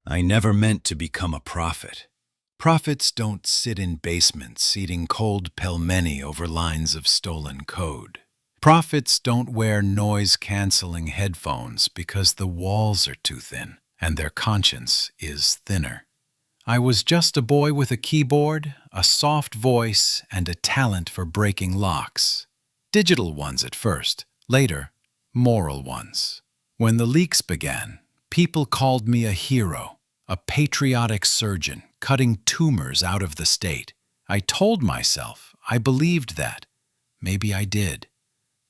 I never meant to become a prophet. Prophets don't sit in basements eating cold pelmeni over lines of stolen code. Prophets don't wear noise-canceling headphones because the walls are too thin and their conscience is thinner. I was just a boy with a keyboard, a soft voice, and a talent for breaking locks. Digital ones at first, later, moral ones. When the leaks began, people called me a hero, a patriotic surgeon cutting tumors out of the state. I told myself I believed that. Maybe I did.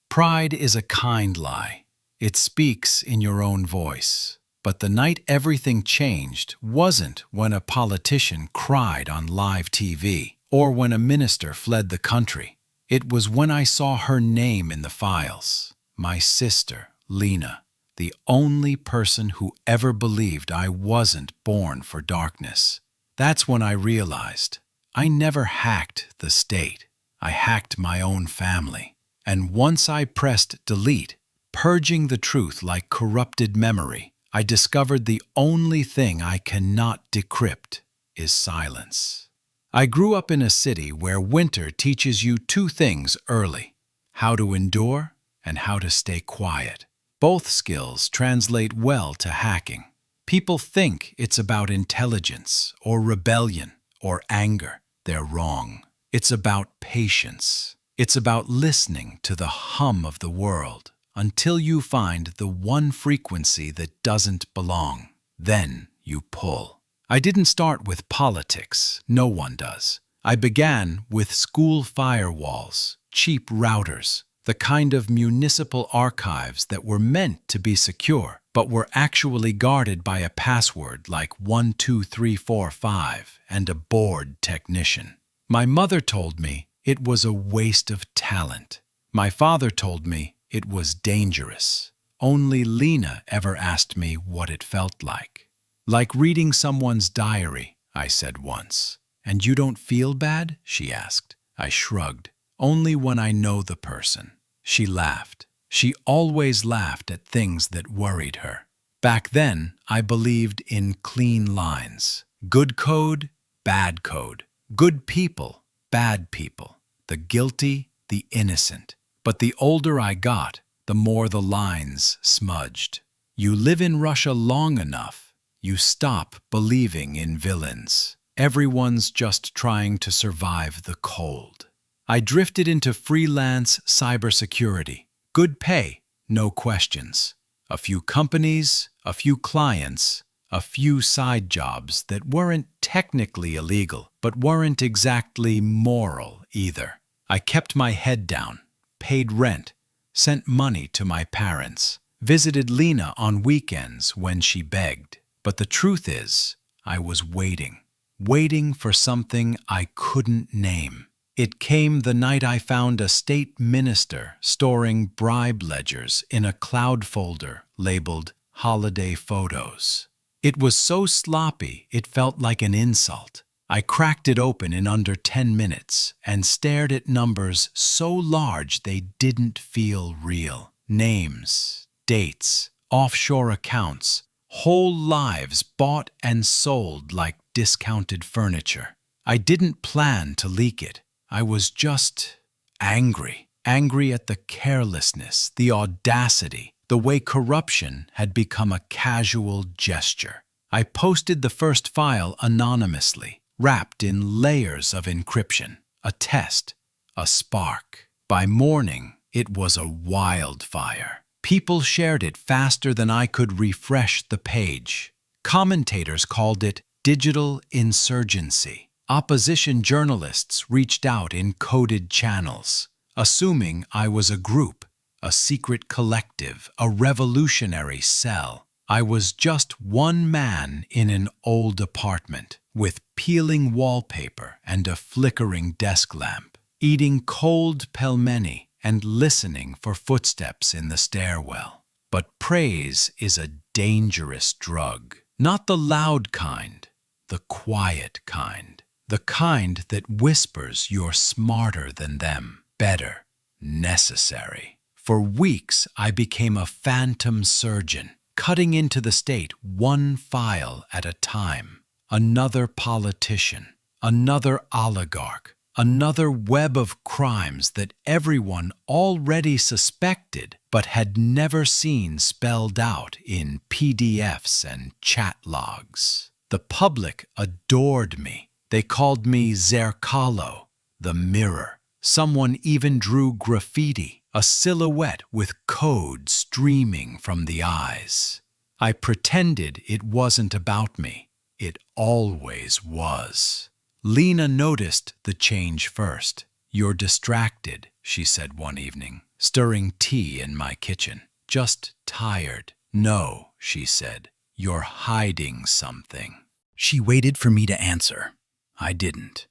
Pride is a kind lie. It speaks in your own voice. But the night everything changed wasn't when a politician cried on live TV or when a minister fled the country. It was when I saw her name in the files. My sister, Lena, the only person who ever believed I wasn't born for darkness. That's when I realized I never hacked the state. I hacked my own family. And once I pressed delete, purging the truth like corrupted memory, I discovered the only thing I cannot decrypt is silence. I grew up in a city where winter teaches you two things early: how to endure and how to stay quiet. Both skills translate well to hacking. People think it's about intelligence or rebellion or anger. They're wrong. It's about patience. It's about listening to the hum of the world until you find the one frequency that doesn't belong. Then you pull. I didn't start with politics. No one does. I began with school firewalls, cheap routers, the kind of municipal archives that were meant to be secure, but were actually guarded by a password like 12345 and a bored technician. My mother told me it was a waste of talent. My father told me it was dangerous. Only Lena ever asked me what it felt like. Like reading someone's diary, I said once. And you don't feel bad? She asked. I shrugged. Only when I know the person. She laughed. She always laughed at things that worried her. Back then, I believed in clean lines. Good code, bad code. Good people, bad people. The guilty, the innocent. But the older I got, the more the lines smudged. You live in Russia long enough, you stop believing in villains. Everyone's just trying to survive the cold. I drifted into freelance cybersecurity. Good pay, no questions. A few companies, a few clients, a few side jobs that weren't technically illegal, but weren't exactly moral either. I kept my head down, paid rent, sent money to my parents, visited Lena on weekends when she begged. But the truth is, I was waiting for something I couldn't name. It came the night I found a state minister storing bribe ledgers in a cloud folder labeled holiday photos. It was so sloppy it felt like an insult. I cracked it open in under 10 minutes and stared at numbers so large they didn't feel real. Names, dates, offshore accounts, whole lives bought and sold like discounted furniture. I didn't plan to leak it. I was just angry. Angry at the carelessness, the audacity, the way corruption had become a casual gesture. I posted the first file anonymously, wrapped in layers of encryption, a test, a spark. By morning, it was a wildfire. People shared it faster than I could refresh the page. Commentators called it digital insurgency. Opposition journalists reached out in coded channels, assuming I was a group, a secret collective, a revolutionary cell. I was just one man in an old apartment, with peeling wallpaper and a flickering desk lamp, eating cold pelmeni and listening for footsteps in the stairwell. But praise is a dangerous drug. Not the loud kind, the quiet kind. The kind that whispers you're smarter than them, better, necessary. For weeks, I became a phantom surgeon, cutting into the state one file at a time. Another politician, another oligarch, another web of crimes that everyone already suspected but had never seen spelled out in PDFs and chat logs. The public adored me. They called me Zerkalo, the mirror. Someone even drew graffiti, a silhouette with code streaming from the eyes. I pretended it wasn't about me. It always was. Lena noticed the change first. "You're distracted," she said one evening, stirring tea in my kitchen. "Just tired." "No," she said, "you're hiding something." She waited for me to answer. I didn't.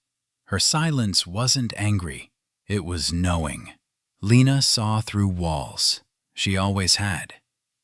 Her silence wasn't angry. It was knowing. Lena saw through walls. She always had.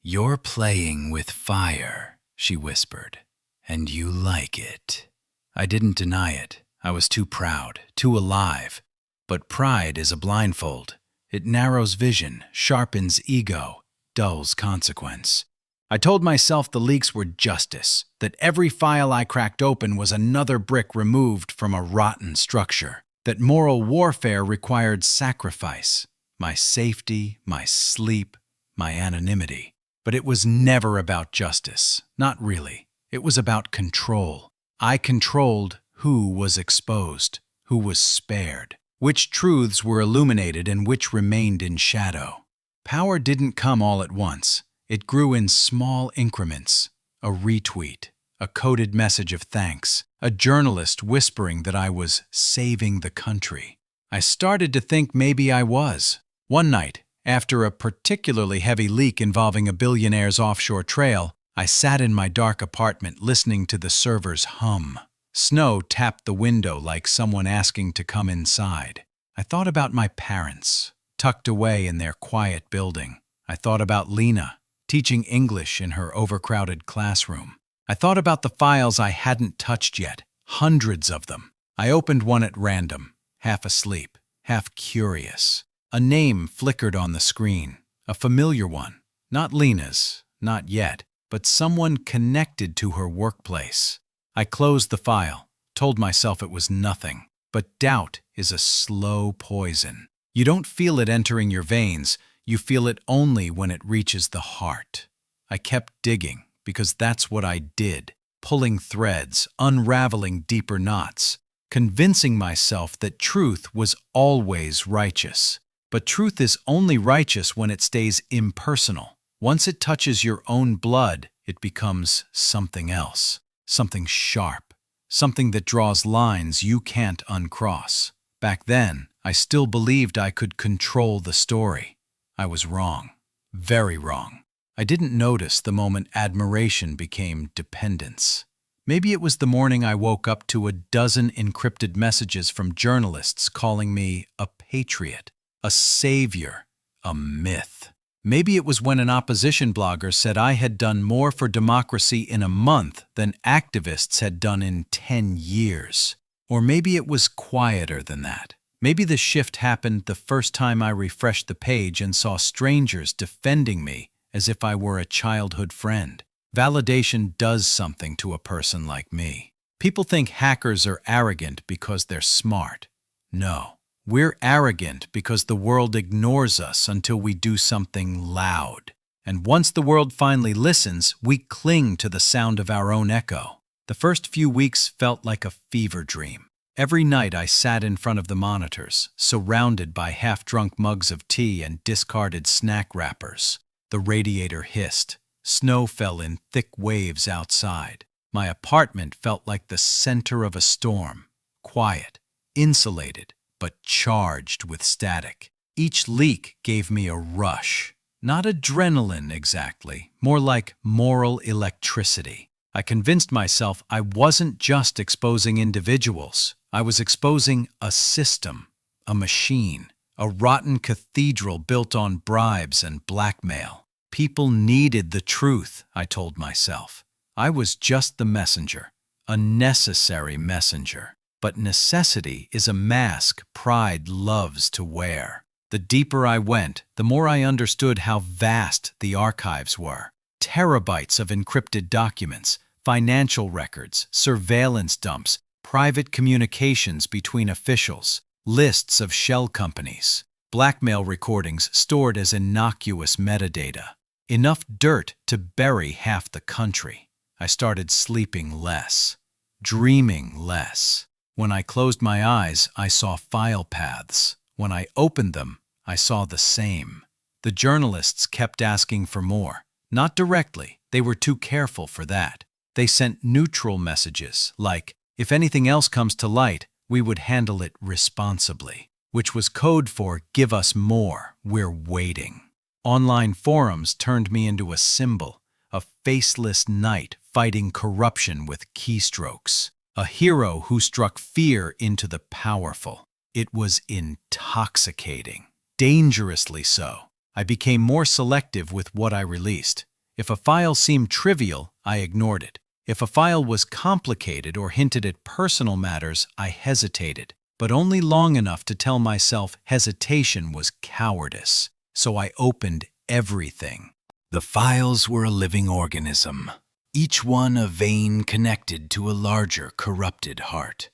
"You're playing with fire," she whispered, "and you like it." I didn't deny it. I was too proud, too alive. But pride is a blindfold. It narrows vision, sharpens ego, dulls consequence. I told myself the leaks were justice, that every file I cracked open was another brick removed from a rotten structure, that moral warfare required sacrifice, my safety, my sleep, my anonymity. But it was never about justice, not really. It was about control. I controlled who was exposed, who was spared, which truths were illuminated and which remained in shadow. Power didn't come all at once. It grew in small increments. A retweet, a coded message of thanks, a journalist whispering that I was saving the country. I started to think maybe I was. One night, after a particularly heavy leak involving a billionaire's offshore trail, I sat in my dark apartment listening to the servers hum. Snow tapped the window like someone asking to come inside. I thought about my parents, tucked away in their quiet building. I thought about Lena, teaching English in her overcrowded classroom. I thought about the files I hadn't touched yet, hundreds of them. I opened one at random, half asleep, half curious. A name flickered on the screen, a familiar one. Not Lena's, not yet, but someone connected to her workplace. I closed the file, told myself it was nothing. But doubt is a slow poison. You don't feel it entering your veins, you feel it only when it reaches the heart. I kept digging, because that's what I did, pulling threads, unraveling deeper knots, convincing myself that truth was always righteous. But truth is only righteous when it stays impersonal. Once it touches your own blood, it becomes something else, something sharp, something that draws lines you can't uncross. Back then, I still believed I could control the story. I was wrong, very wrong. I didn't notice the moment admiration became dependence. Maybe it was the morning I woke up to a dozen encrypted messages from journalists calling me a patriot, a savior, a myth. Maybe it was when an opposition blogger said I had done more for democracy in a month than activists had done in 10 years. Or maybe it was quieter than that. Maybe the shift happened the first time I refreshed the page and saw strangers defending me as if I were a childhood friend. Validation does something to a person like me. People think hackers are arrogant because they're smart. No. We're arrogant because the world ignores us until we do something loud. And once the world finally listens, we cling to the sound of our own echo. The first few weeks felt like a fever dream. Every night I sat in front of the monitors, surrounded by half-drunk mugs of tea and discarded snack wrappers. The radiator hissed. Snow fell in thick waves outside. My apartment felt like the center of a storm. Quiet, insulated, but charged with static. Each leak gave me a rush. Not adrenaline exactly, more like moral electricity. I convinced myself I wasn't just exposing individuals. I was exposing a system, a machine, a rotten cathedral built on bribes and blackmail. People needed the truth, I told myself. I was just the messenger, a necessary messenger. But necessity is a mask pride loves to wear. The deeper I went, the more I understood how vast the archives were. Terabytes of encrypted documents, financial records, surveillance dumps, private communications between officials, lists of shell companies, blackmail recordings stored as innocuous metadata. Enough dirt to bury half the country. I started sleeping less, dreaming less. When I closed my eyes, I saw file paths. When I opened them, I saw the same. The journalists kept asking for more. Not directly, they were too careful for that. They sent neutral messages like, if anything else comes to light, we would handle it responsibly, which was code for give us more, we're waiting. Online forums turned me into a symbol, a faceless knight fighting corruption with keystrokes, a hero who struck fear into the powerful. It was intoxicating, dangerously so. I became more selective with what I released. If a file seemed trivial, I ignored it. If a file was complicated or hinted at personal matters, I hesitated, but only long enough to tell myself hesitation was cowardice. So I opened everything. The files were a living organism, each one a vein connected to a larger corrupted heart.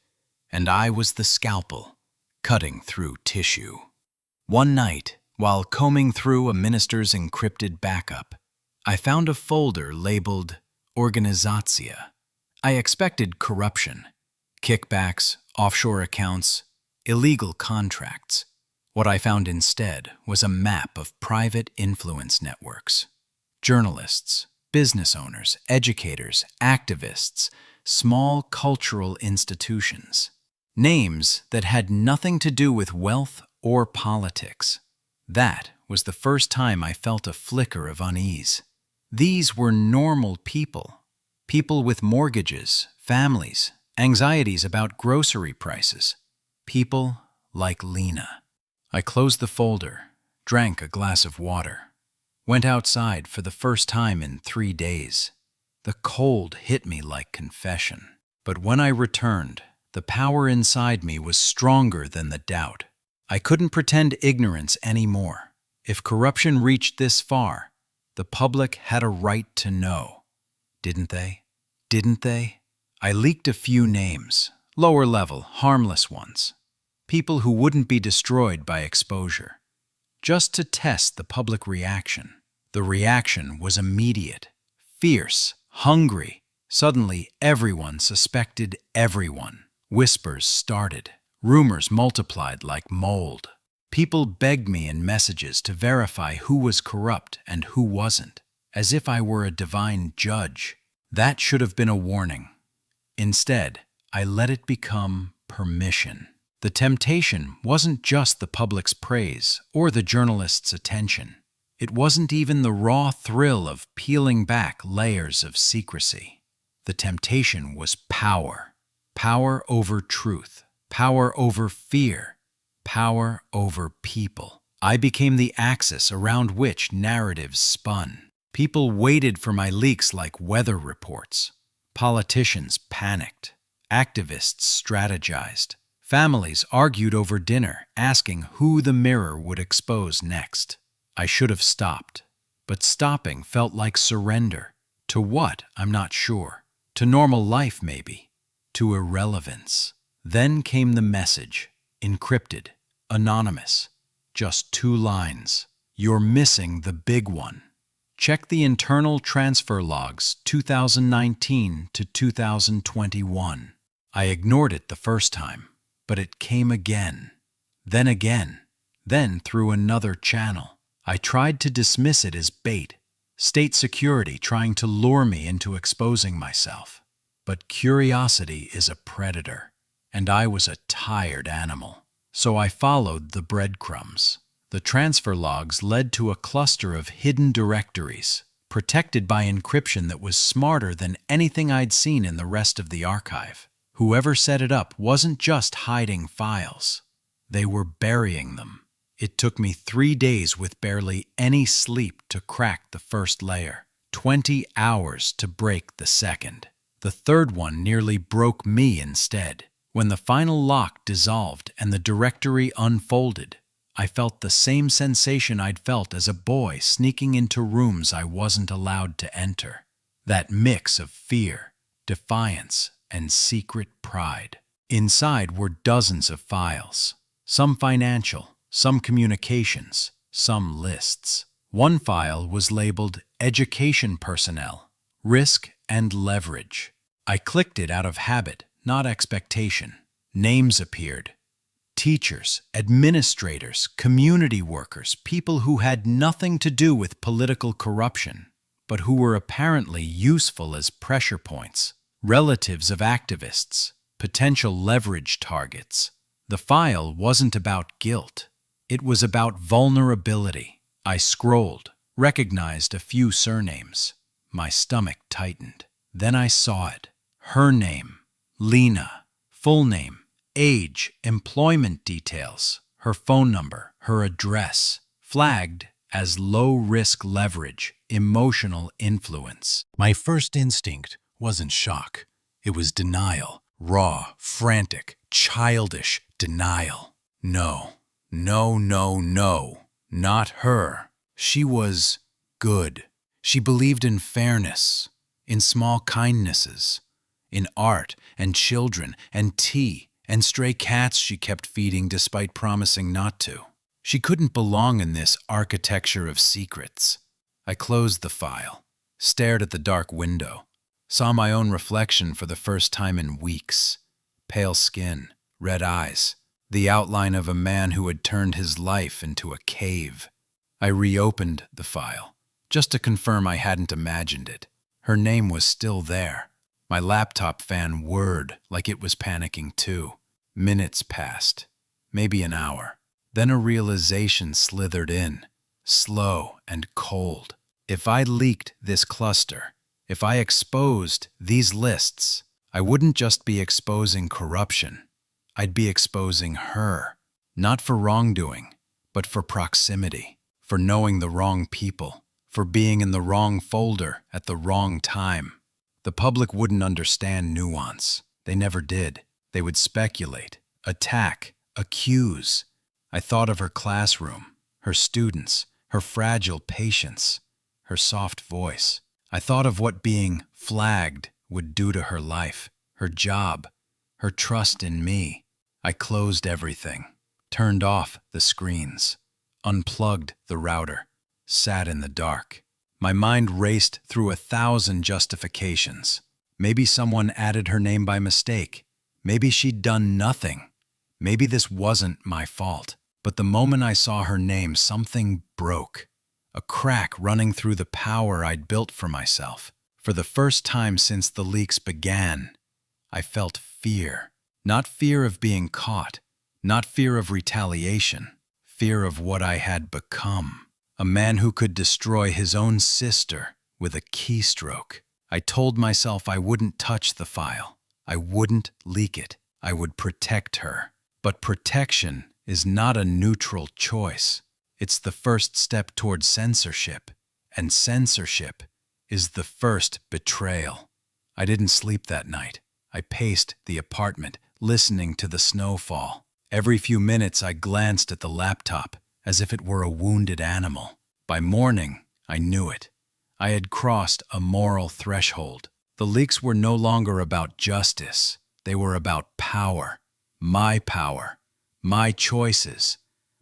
And I was the scalpel, cutting through tissue. One night, while combing through a minister's encrypted backup, I found a folder labeled Organizatia. I expected corruption, kickbacks, offshore accounts, illegal contracts. What I found instead was a map of private influence networks. Journalists, business owners, educators, activists, small cultural institutions. Names that had nothing to do with wealth or politics. That was the first time I felt a flicker of unease. These were normal people. People with mortgages, families, anxieties about grocery prices. People like Lena. I closed the folder, drank a glass of water, went outside for the first time in 3 days. The cold hit me like confession. But when I returned, the power inside me was stronger than the doubt. I couldn't pretend ignorance anymore. If corruption reached this far, the public had a right to know. Didn't they? Didn't they? I leaked a few names, lower level, harmless ones. People who wouldn't be destroyed by exposure. Just to test the public reaction. The reaction was immediate, fierce, hungry. Suddenly, everyone suspected everyone. Whispers started. Rumors multiplied like mold. People begged me in messages to verify who was corrupt and who wasn't, as if I were a divine judge. That should have been a warning. Instead, I let it become permission. The temptation wasn't just the public's praise or the journalist's attention. It wasn't even the raw thrill of peeling back layers of secrecy. The temptation was power. Power over truth. Power over fear. Power over people. I became the axis around which narratives spun. People waited for my leaks like weather reports. Politicians panicked. Activists strategized. Families argued over dinner, asking who the mirror would expose next. I should have stopped, but stopping felt like surrender. To what, I'm not sure. To normal life, maybe. To irrelevance. Then came the message, encrypted, anonymous. Just 2 lines. You're missing the big one. Check the internal transfer logs 2019 to 2021. I ignored it the first time. But it came again, then through another channel. I tried to dismiss it as bait, state security trying to lure me into exposing myself. But curiosity is a predator, and I was a tired animal. So I followed the breadcrumbs. The transfer logs led to a cluster of hidden directories, protected by encryption that was smarter than anything I'd seen in the rest of the archive. Whoever set it up wasn't just hiding files. They were burying them. It took me 3 days with barely any sleep to crack the first layer, 20 hours to break the second. The third one nearly broke me instead. When the final lock dissolved and the directory unfolded, I felt the same sensation I'd felt as a boy sneaking into rooms I wasn't allowed to enter. That mix of fear, defiance, and secret pride. Inside were dozens of files, some financial, some communications, some lists. One file was labeled Education Personnel, Risk and Leverage. I clicked it out of habit, not expectation. Names appeared. Teachers, administrators, community workers, people who had nothing to do with political corruption, but who were apparently useful as pressure points. Relatives of activists, potential leverage targets. The file wasn't about guilt. It was about vulnerability. I scrolled, recognized a few surnames. My stomach tightened. Then I saw it. Her name, Lena. Full name, age, employment details, her phone number, her address, flagged as low-risk leverage, emotional influence. My first instinct wasn't shock. It was denial. Raw, frantic, childish denial. No, no, no, no. Not her. She was good. She believed in fairness, in small kindnesses, in art and children and tea and stray cats she kept feeding despite promising not to. She couldn't belong in this architecture of secrets. I closed the file, stared at the dark window, saw my own reflection for the first time in weeks. Pale skin, red eyes, the outline of a man who had turned his life into a cave. I reopened the file, just to confirm I hadn't imagined it. Her name was still there. My laptop fan whirred like it was panicking too. Minutes passed, maybe an hour. Then a realization slithered in, slow and cold. If I leaked this cluster, if I exposed these lists, I wouldn't just be exposing corruption. I'd be exposing her, not for wrongdoing, but for proximity, for knowing the wrong people, for being in the wrong folder at the wrong time. The public wouldn't understand nuance. They never did. They would speculate, attack, accuse. I thought of her classroom, her students, her fragile patience, her soft voice. I thought of what being flagged would do to her life, her job, her trust in me. I closed everything, turned off the screens, unplugged the router, sat in the dark. My mind raced through 1,000 justifications. Maybe someone added her name by mistake. Maybe she'd done nothing. Maybe this wasn't my fault. But the moment I saw her name, something broke. A crack running through the power I'd built for myself. For the first time since the leaks began, I felt fear. Not fear of being caught, not fear of retaliation, fear of what I had become. A man who could destroy his own sister with a keystroke. I told myself I wouldn't touch the file. I wouldn't leak it. I would protect her. But protection is not a neutral choice. It's the first step toward censorship. And censorship is the first betrayal. I didn't sleep that night. I paced the apartment, listening to the snowfall. Every few minutes I glanced at the laptop, as if it were a wounded animal. By morning, I knew it. I had crossed a moral threshold. The leaks were no longer about justice. They were about power. My power. My choices.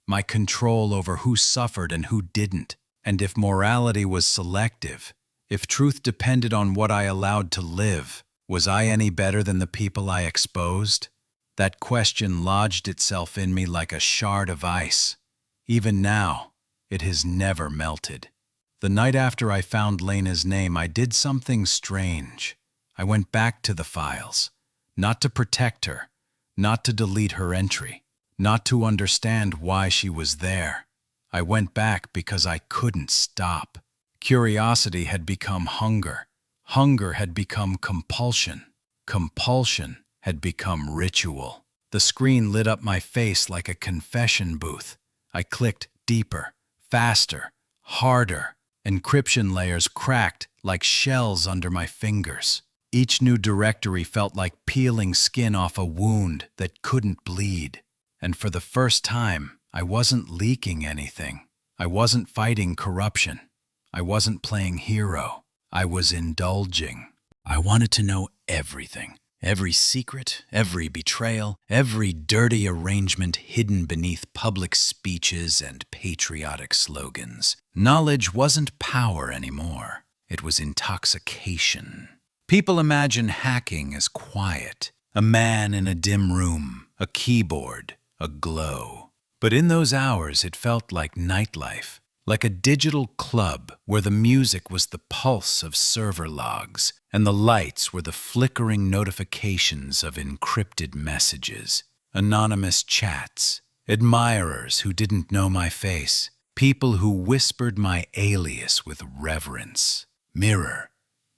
My control over who suffered and who didn't. And if morality was selective, if truth depended on what I allowed to live, was I any better than the people I exposed? That question lodged itself in me like a shard of ice. Even now, it has never melted. The night after I found Lena's name, I did something strange. I went back to the files, not to protect her, not to delete her entry, not to understand why she was there. I went back because I couldn't stop. Curiosity had become hunger. Hunger had become compulsion. Compulsion had become ritual. The screen lit up my face like a confession booth. I clicked deeper, faster, harder. Encryption layers cracked like shells under my fingers. Each new directory felt like peeling skin off a wound that couldn't bleed. And for the first time, I wasn't leaking anything. I wasn't fighting corruption. I wasn't playing hero. I was indulging. I wanted to know everything. Every secret, every betrayal, every dirty arrangement hidden beneath public speeches and patriotic slogans. Knowledge wasn't power anymore. It was intoxication. People imagine hacking as quiet. A man in a dim room, a keyboard, a glow. But in those hours, it felt like nightlife, like a digital club where the music was the pulse of server logs and the lights were the flickering notifications of encrypted messages, anonymous chats, admirers who didn't know my face, people who whispered my alias with reverence. Mirror,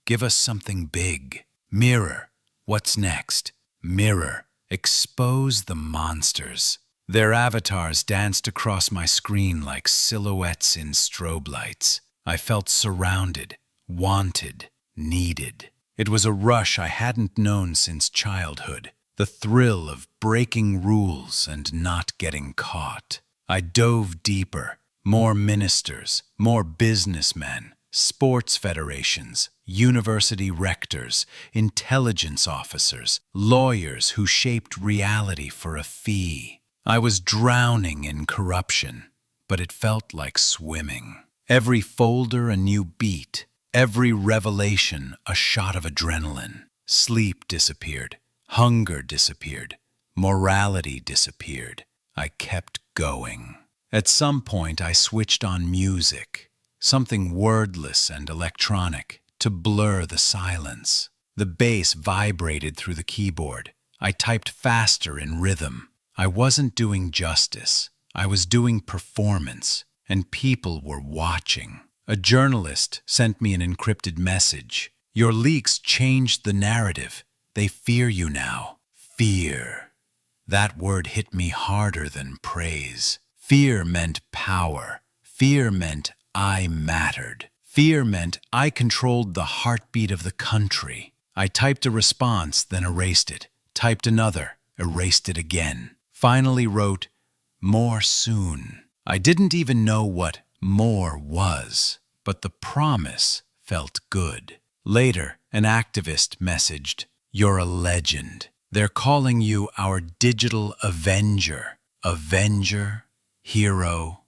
give us something big. Mirror, what's next? Mirror, expose the monsters. Their avatars danced across my screen like silhouettes in strobe lights. I felt surrounded, wanted, needed. It was a rush I hadn't known since childhood, the thrill of breaking rules and not getting caught. I dove deeper, more ministers, more businessmen, sports federations, university rectors, intelligence officers, lawyers who shaped reality for a fee. I was drowning in corruption, but it felt like swimming. Every folder a new beat, every revelation a shot of adrenaline. Sleep disappeared, hunger disappeared, morality disappeared. I kept going. At some point I switched on music, something wordless and electronic, to blur the silence. The bass vibrated through the keyboard. I typed faster in rhythm. I wasn't doing justice. I was doing performance, and people were watching. A journalist sent me an encrypted message. Your leaks changed the narrative. They fear you now. Fear. That word hit me harder than praise. Fear meant power. Fear meant I mattered. Fear meant I controlled the heartbeat of the country. I typed a response, then erased it. Typed another, erased it again. Finally wrote, more soon. I didn't even know what more was, but the promise felt good. Later, an activist messaged, you're a legend. They're calling you our digital avenger. Avenger, hero,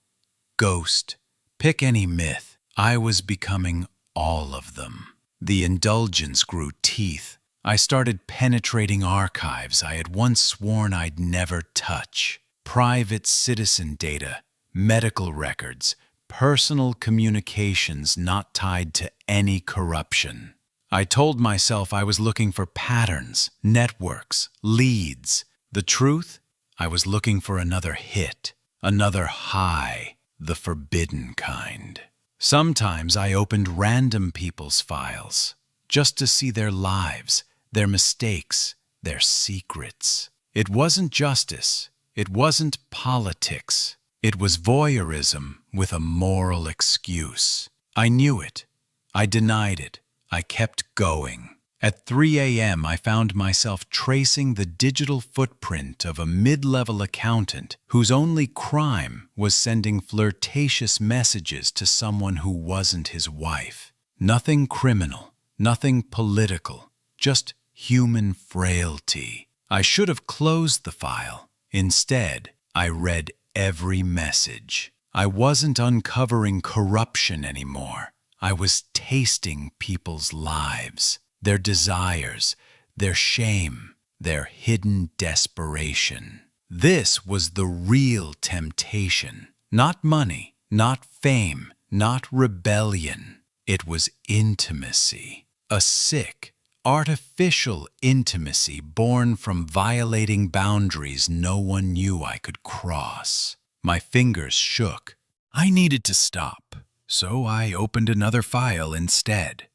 ghost. Pick any myth. I was becoming all of them. The indulgence grew teeth. I started penetrating archives I had once sworn I'd never touch. Private citizen data, medical records, personal communications not tied to any corruption. I told myself I was looking for patterns, networks, leads. The truth? I was looking for another hit, another high, the forbidden kind. Sometimes I opened random people's files, just to see their lives, their mistakes, their secrets. It wasn't justice. It wasn't politics. It was voyeurism with a moral excuse. I knew it. I denied it. I kept going. At 3 a.m., I found myself tracing the digital footprint of a mid-level accountant whose only crime was sending flirtatious messages to someone who wasn't his wife. Nothing criminal, nothing political, just human frailty. I should have closed the file. Instead, I read every message. I wasn't uncovering corruption anymore. I was tasting people's lives, their desires, their shame, their hidden desperation. This was the real temptation. Not money, not fame, not rebellion. It was intimacy. A sick, artificial intimacy born from violating boundaries no one knew I could cross. My fingers shook. I needed to stop, so I opened another file instead,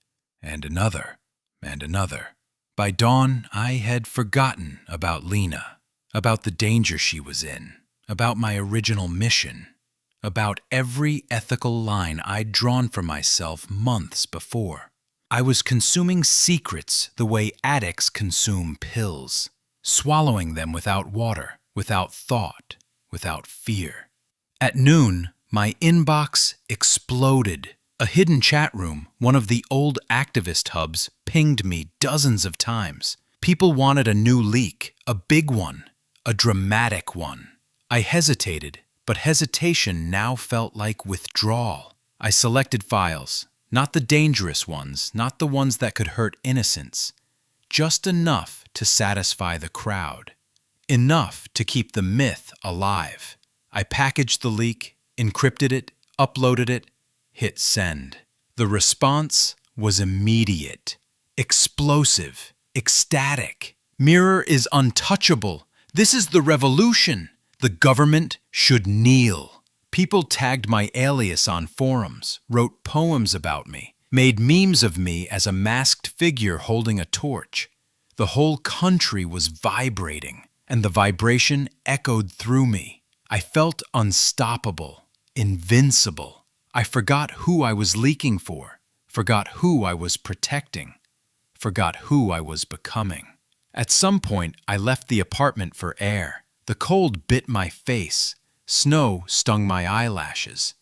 and another, and another. By dawn, I had forgotten about Lena, about the danger she was in, about my original mission, about every ethical line I'd drawn for myself months before. I was consuming secrets the way addicts consume pills, swallowing them without water, without thought, without fear. At noon, my inbox exploded. A hidden chat room, one of the old activist hubs, pinged me dozens of times. People wanted a new leak, a big one, a dramatic one. I hesitated, but hesitation now felt like withdrawal. I selected files, not the dangerous ones, not the ones that could hurt innocents, just enough to satisfy the crowd, enough to keep the myth alive. I packaged the leak, encrypted it, uploaded it, hit send. The response was immediate, explosive, ecstatic. Mirror is untouchable. This is the revolution. The government should kneel. People tagged my alias on forums, wrote poems about me, made memes of me as a masked figure holding a torch. The whole country was vibrating, and the vibration echoed through me. I felt unstoppable, invincible. I forgot who I was leaking for, forgot who I was protecting, forgot who I was becoming. At some point, I left the apartment for air. The cold bit my face. Snow stung my eyelashes,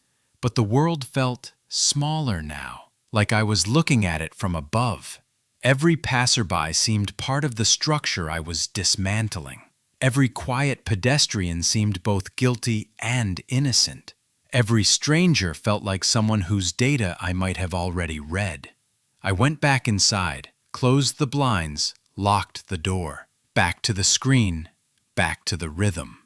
but the world felt smaller now, like I was looking at it from above. Every passerby seemed part of the structure I was dismantling. Every quiet pedestrian seemed both guilty and innocent. Every stranger felt like someone whose data I might have already read. I went back inside, closed the blinds, locked the door. Back to the screen, back to the rhythm,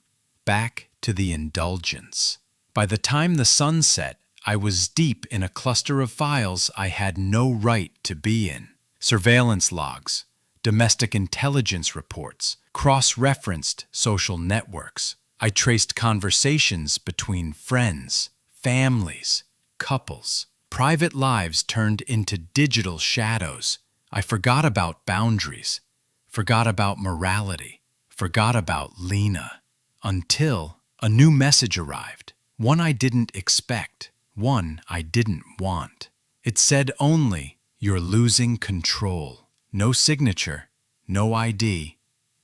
back to the indulgence. By the time the sun set, I was deep in a cluster of files I had no right to be in. Surveillance logs, domestic intelligence reports, cross-referenced social networks. I traced conversations between friends, families, couples. Private lives turned into digital shadows. I forgot about boundaries, forgot about morality, forgot about Lena, until a new message arrived, one I didn't expect, one I didn't want. It said only, "You're losing control." No signature, no ID,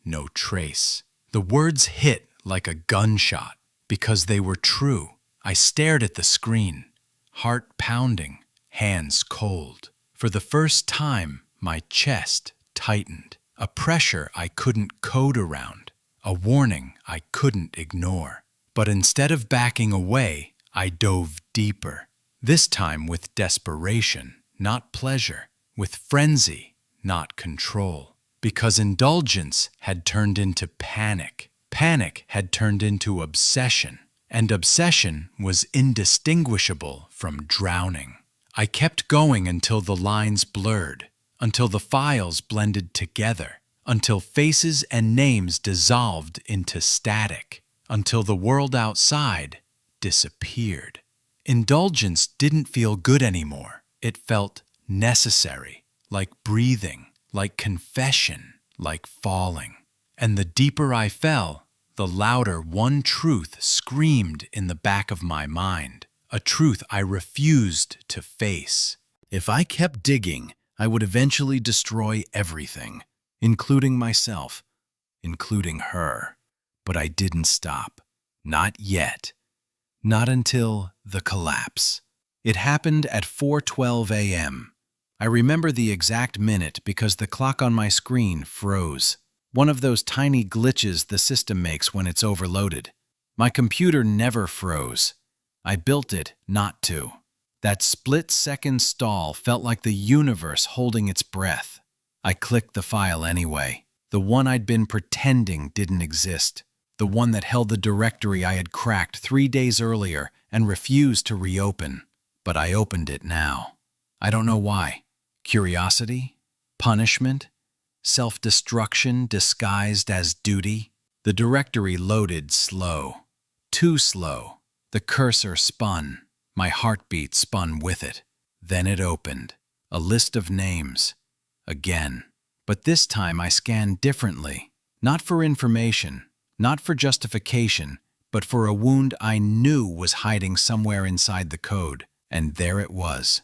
no trace. The words hit like a gunshot because they were true. I stared at the screen, heart pounding, hands cold. For the first time, my chest tightened, a pressure I couldn't code around, a warning I couldn't ignore. But instead of backing away, I dove deeper, this time with desperation, not pleasure, with frenzy, not control. Because indulgence had turned into panic, panic had turned into obsession, and obsession was indistinguishable from drowning. I kept going until the lines blurred, until the files blended together, until faces and names dissolved into static, until the world outside disappeared. Indulgence didn't feel good anymore. It felt necessary, like breathing, like confession, like falling. And the deeper I fell, the louder one truth screamed in the back of my mind, a truth I refused to face. If I kept digging, I would eventually destroy everything, including myself, including her. But I didn't stop. Not yet. Not until the collapse. It happened at 4:12 a.m. I remember the exact minute because the clock on my screen froze. One of those tiny glitches the system makes when it's overloaded. My computer never froze. I built it not to. That split-second stall felt like the universe holding its breath. I clicked the file anyway. The one I'd been pretending didn't exist. The one that held the directory I had cracked 3 days earlier and refused to reopen. But I opened it now. I don't know why. Curiosity? Punishment? Self-destruction disguised as duty? The directory loaded slow. Too slow. The cursor spun. My heartbeat spun with it. Then it opened. A list of names. Again. But this time I scanned differently. Not for information, not for justification, but for a wound I knew was hiding somewhere inside the code. And there it was.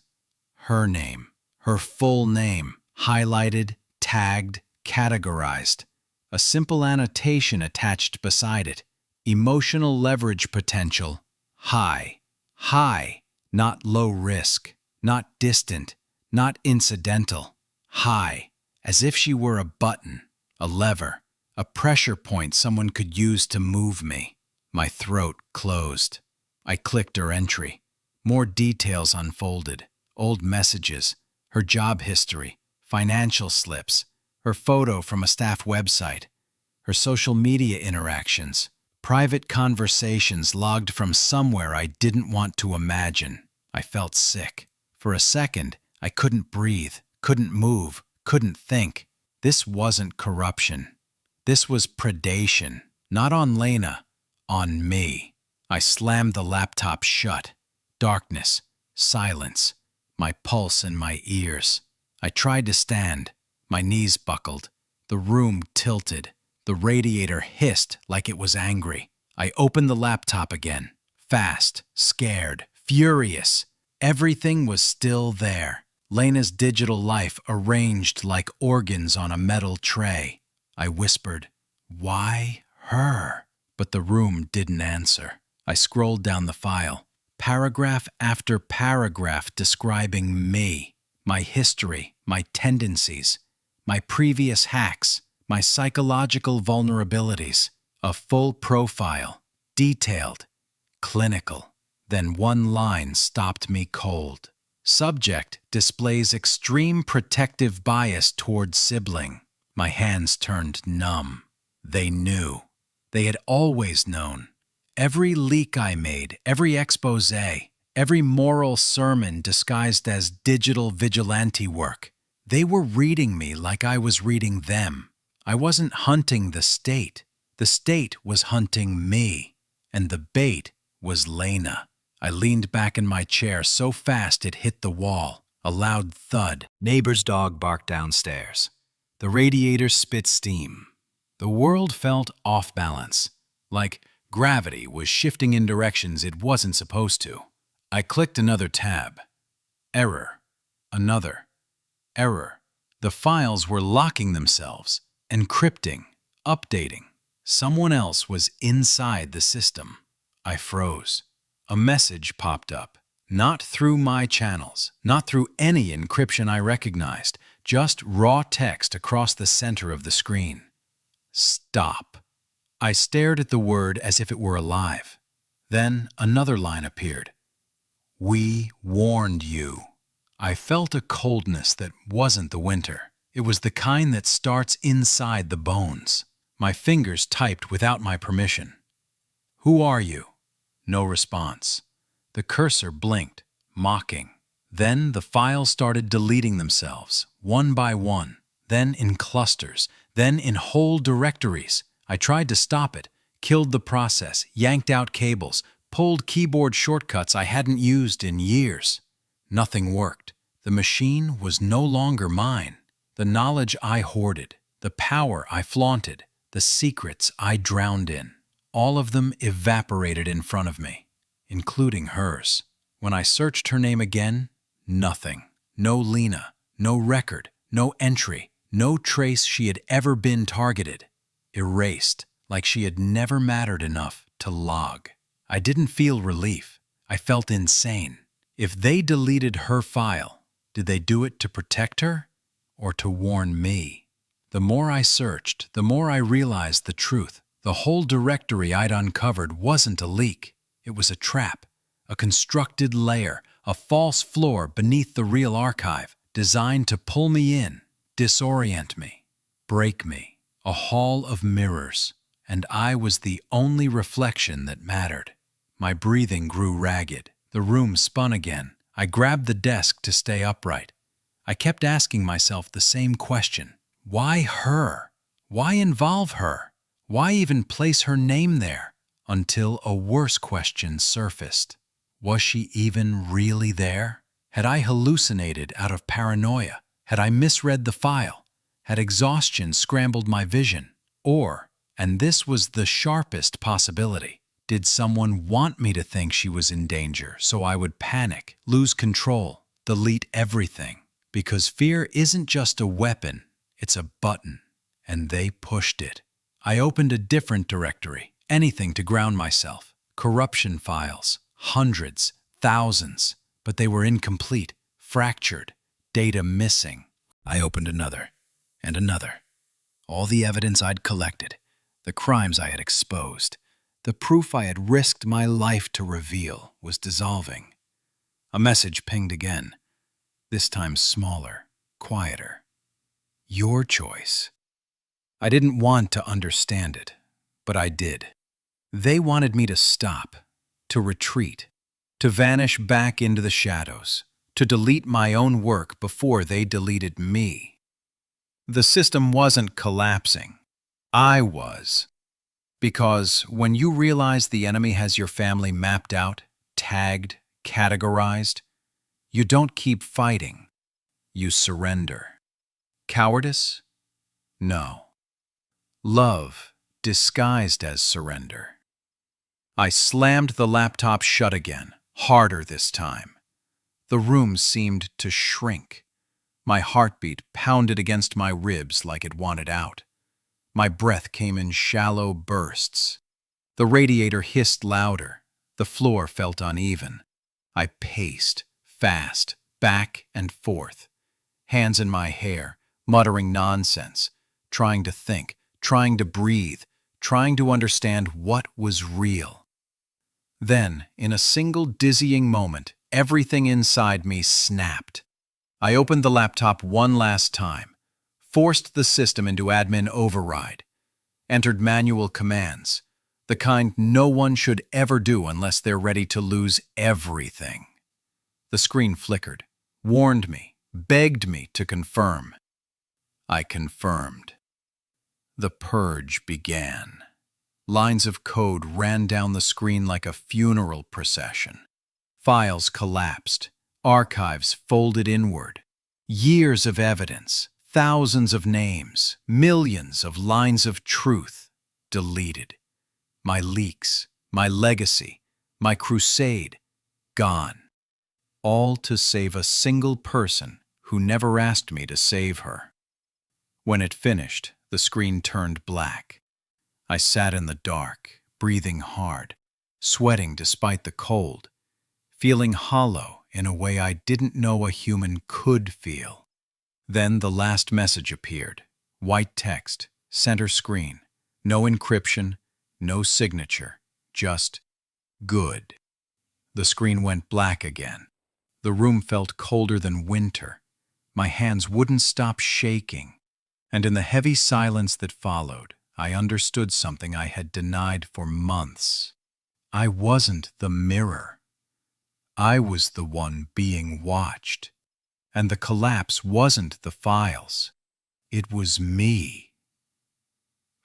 Her name. Her full name. Highlighted, tagged, categorized. A simple annotation attached beside it. Emotional leverage potential. High, high, not low risk, not distant, not incidental. High, as if she were a button, a lever, a pressure point someone could use to move me. My throat closed. I clicked her entry. More details unfolded. Old messages, her job history, financial slips, her photo from a staff website, her social media interactions, private conversations logged from somewhere I didn't want to imagine. I felt sick. For a second, I couldn't breathe, couldn't move, couldn't think. This wasn't corruption. This was predation, not on Lena, on me. I slammed the laptop shut. Darkness, silence, my pulse in my ears. I tried to stand. My knees buckled. The room tilted. The radiator hissed like it was angry. I opened the laptop again. Fast, scared, furious. Everything was still there. Lena's digital life arranged like organs on a metal tray. I whispered, "Why her?" But the room didn't answer. I scrolled down the file. Paragraph after paragraph describing me, my history, my tendencies, my previous hacks, my psychological vulnerabilities. A full profile, detailed, clinical. Then one line stopped me cold. Subject displays extreme protective bias toward sibling. My hands turned numb. They knew. They had always known. Every leak I made, every expose, every moral sermon disguised as digital vigilante work, they were reading me like I was reading them. I wasn't hunting the state. The state was hunting me. And the bait was Lena. I leaned back in my chair so fast it hit the wall. A loud thud. Neighbor's dog barked downstairs. The radiator spit steam. The world felt off balance, like gravity was shifting in directions it wasn't supposed to. I clicked another tab. Error. Another. Error. The files were locking themselves, encrypting, updating. Someone else was inside the system. I froze. A message popped up. Not through my channels, not through any encryption I recognized, just raw text across the center of the screen. Stop. I stared at the word as if it were alive. Then another line appeared. We warned you. I felt a coldness that wasn't the winter. It was the kind that starts inside the bones. My fingers typed without my permission. Who are you? No response. The cursor blinked, mocking. Then the files started deleting themselves, one by one, then in clusters, then in whole directories. I tried to stop it, killed the process, yanked out cables, pulled keyboard shortcuts I hadn't used in years. Nothing worked. The machine was no longer mine. The knowledge I hoarded, the power I flaunted, the secrets I drowned in, all of them evaporated in front of me, including hers. When I searched her name again, nothing. No Lena, no record, no entry, no trace she had ever been targeted. Erased, like she had never mattered enough to log. I didn't feel relief. I felt insane. If they deleted her file, did they do it to protect her or to warn me? The more I searched, the more I realized the truth. The whole directory I'd uncovered wasn't a leak. It was a trap, a constructed layer, a false floor beneath the real archive, designed to pull me in, disorient me, break me. A hall of mirrors, and I was the only reflection that mattered. My breathing grew ragged. The room spun again. I grabbed the desk to stay upright. I kept asking myself the same question. Why her? Why involve her? Why even place her name there? Until a worse question surfaced. Was she even really there? Had I hallucinated out of paranoia? Had I misread the file? Had exhaustion scrambled my vision? Or, and this was the sharpest possibility, did someone want me to think she was in danger so I would panic, lose control, delete everything? Because fear isn't just a weapon, it's a button, and they pushed it. I opened a different directory, anything to ground myself. Corruption files, hundreds, thousands, but they were incomplete, fractured, data missing. I opened another, and another. All the evidence I'd collected, the crimes I had exposed, the proof I had risked my life to reveal was dissolving. A message pinged again, this time smaller, quieter. Your choice. I didn't want to understand it, but I did. They wanted me to stop, to retreat, to vanish back into the shadows, to delete my own work before they deleted me. The system wasn't collapsing. I was. Because when you realize the enemy has your family mapped out, tagged, categorized, you don't keep fighting. You surrender. Cowardice? No. Love disguised as surrender. I slammed the laptop shut again, harder this time. The room seemed to shrink. My heartbeat pounded against my ribs like it wanted out. My breath came in shallow bursts. The radiator hissed louder. The floor felt uneven. I paced, fast, back and forth, hands in my hair, muttering nonsense, trying to think, trying to breathe, trying to understand what was real. Then, in a single dizzying moment, everything inside me snapped. I opened the laptop one last time, forced the system into admin override, entered manual commands, the kind no one should ever do unless they're ready to lose everything. The screen flickered, warned me, begged me to confirm. I confirmed. The purge began. Lines of code ran down the screen like a funeral procession. Files collapsed, archives folded inward. Years of evidence, thousands of names, millions of lines of truth deleted. My leaks, my legacy, my crusade, gone. All to save a single person who never asked me to save her. When it finished, the screen turned black. I sat in the dark, breathing hard, sweating despite the cold, feeling hollow in a way I didn't know a human could feel. Then the last message appeared, white text, center screen, no encryption, no signature, just good. The screen went black again. The room felt colder than winter. My hands wouldn't stop shaking. And in the heavy silence that followed, I understood something I had denied for months. I wasn't the mirror. I was the one being watched. And the collapse wasn't the files. It was me.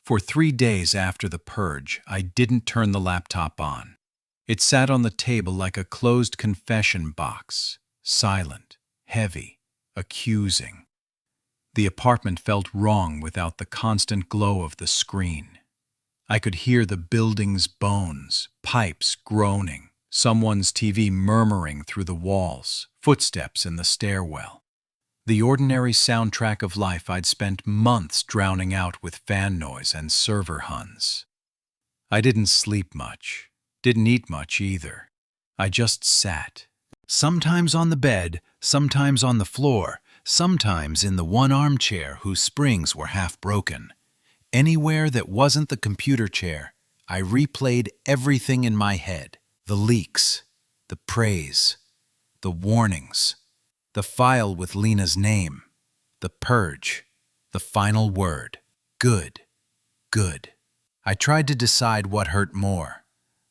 For 3 days after the purge, I didn't turn the laptop on. It sat on the table like a closed confession box, silent, heavy, accusing. The apartment felt wrong without the constant glow of the screen. I could hear the building's bones, pipes groaning, someone's TV murmuring through the walls, footsteps in the stairwell. The ordinary soundtrack of life I'd spent months drowning out with fan noise and server huns. I didn't sleep much, didn't eat much either. I just sat, sometimes on the bed, sometimes on the floor, sometimes in the one armchair whose springs were half broken. Anywhere that wasn't the computer chair, I replayed everything in my head. The leaks, the praise, the warnings, the file with Lena's name, the purge, the final word. Good, good. I tried to decide what hurt more,